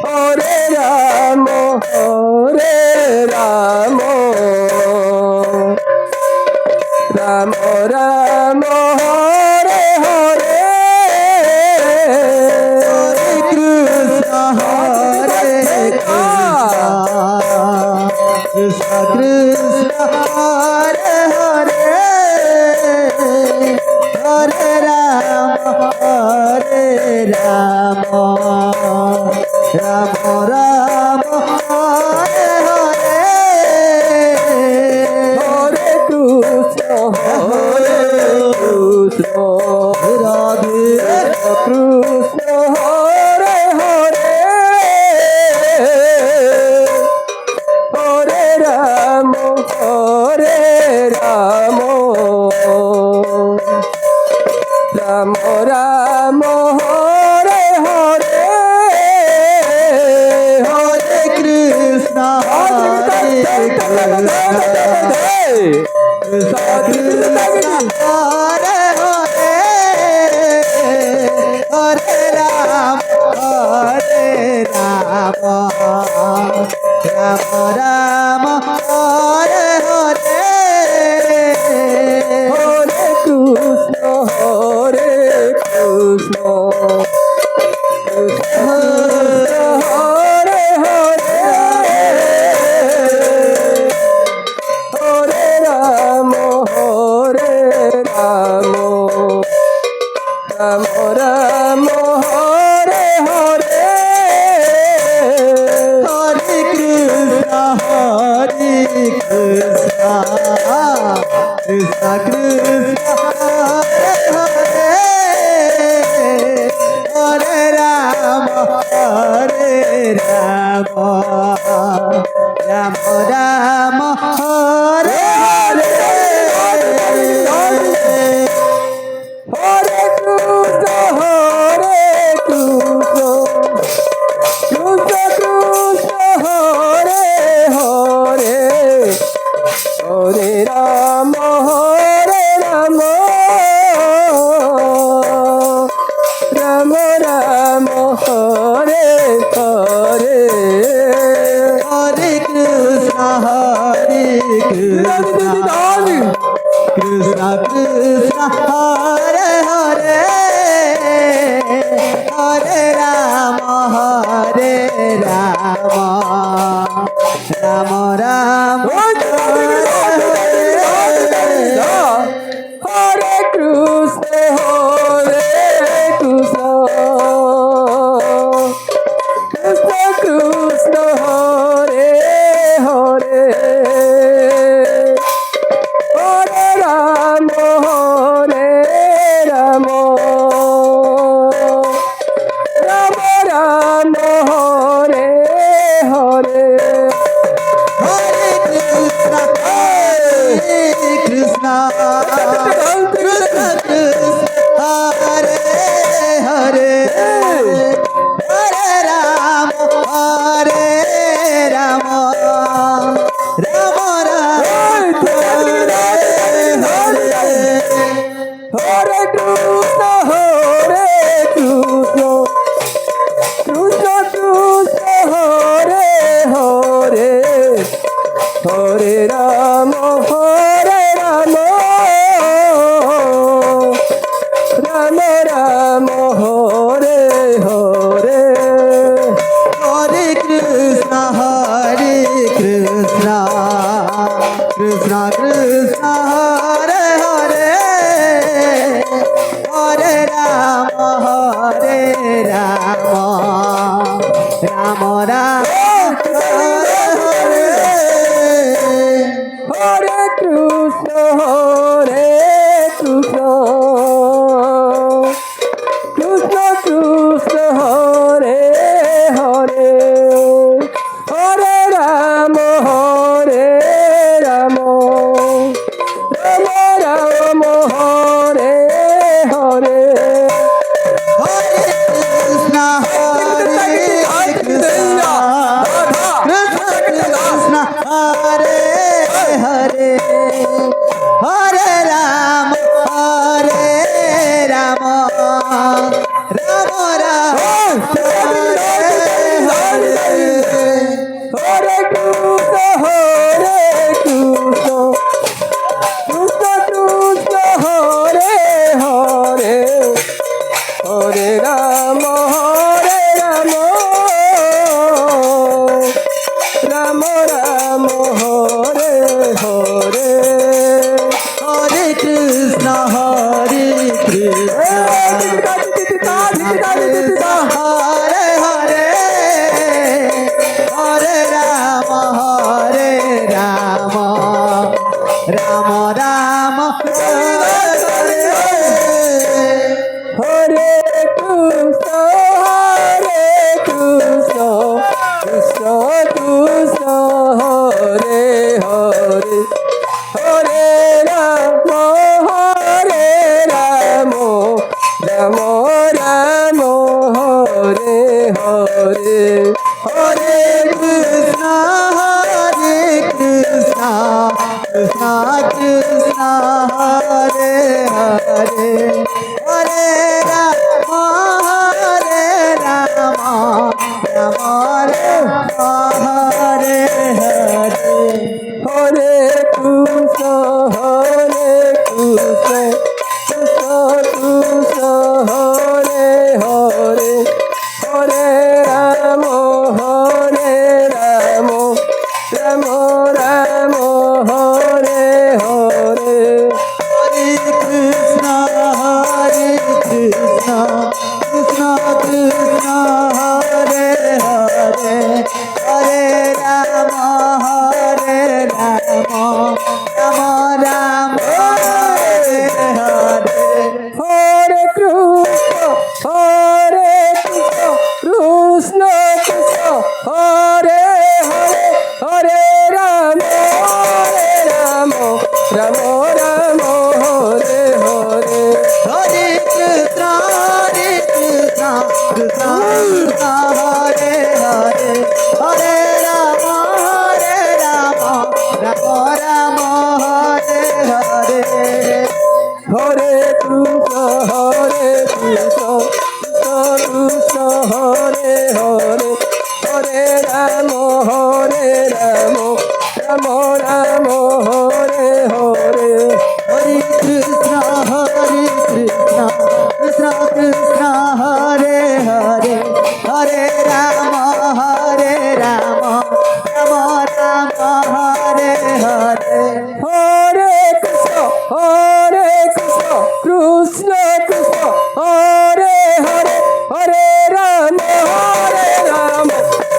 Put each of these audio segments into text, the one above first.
Hare Ram Ram Ram Hare Hare Krishna Hare Krishna Krishna Hare Hare Hare Ram Ram Ram Hare Hare Hare Krishna Radhe Krishna Hare Hare Hare Ram Ram Ram Hare Hare Hare Krishna Hare Krishna Krishna Hare Hare Hare Ram Ram Ram Hare Hare Hare Krishna Hare Krishna Hare Hare Hare Ram Ram Ram Hare Hare Hare Krishna Krishna Krishna Hare Hare Hare Ram Ram Ram Hare Hare Hare Krishna Hare Krishna Krishna Krishna Hare Hare Hare Ram Ram Ram Hare Hare Hare Krishna Krishna Krishna Hare Hare Hare Ram Ram Ram Hare Krishna Hare Krishna Krishna Krishna Hare Hare Hare Ram Ram Ram Hare Hare Hare Krishna Krishna Krishna Krishna Hare Hare Hare Ram Ram Ram Hare Krishna Hare Krishna Krishna Krishna Hare Hare Hare Ram Ram Ram Hare Hare Hare Krishna Krishna Krishna Hare Hare Hare Ram Ram Ram Hare Hare Hare Krishna Hare Krishna Krishna Krishna Hare Hare Hare Ram Ram Ram Hare Hare Hare Krishna Hare Ram Ram Ram Hare Hare Hare Krishna Hare Krishna Hare Hare Hare Ram Ram Ram Hare Hare Hare Krishna Krishna Krishna Hare Hare Hare Ram Ram Ram Hare Hare Hare Krishna Krishna Krishna Hare Hare Hare Ram Ram Hare Hare Hare Krishna Krishna Krishna Hare Hare Hare Ram Ram Ram Hare Hare Hare Krishna Krishna Krishna Hare Hare Hare Ram Ram Ram Hare Hare Hare Krishna Krishna Krishna Hare Hare Hare Ram Ram Hare Hare Hare Krishna Krishna Hare Hare Hare Ram Ram Hare Hare Hare Krishna Krishna Hare Hare Hare Ram Ram Ram Hare Hare Hare Krishna Krishna Krishna Hare Hare Hare Ram Ram Hare Hare Hare Krishna Krishna Krishna Hare Hare Hare Ram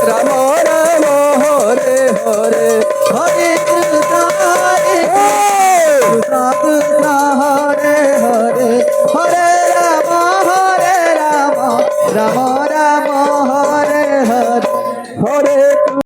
Ram Ram Hare Hare Hare Krishna Krishna Hare Hare Hare Ram Ram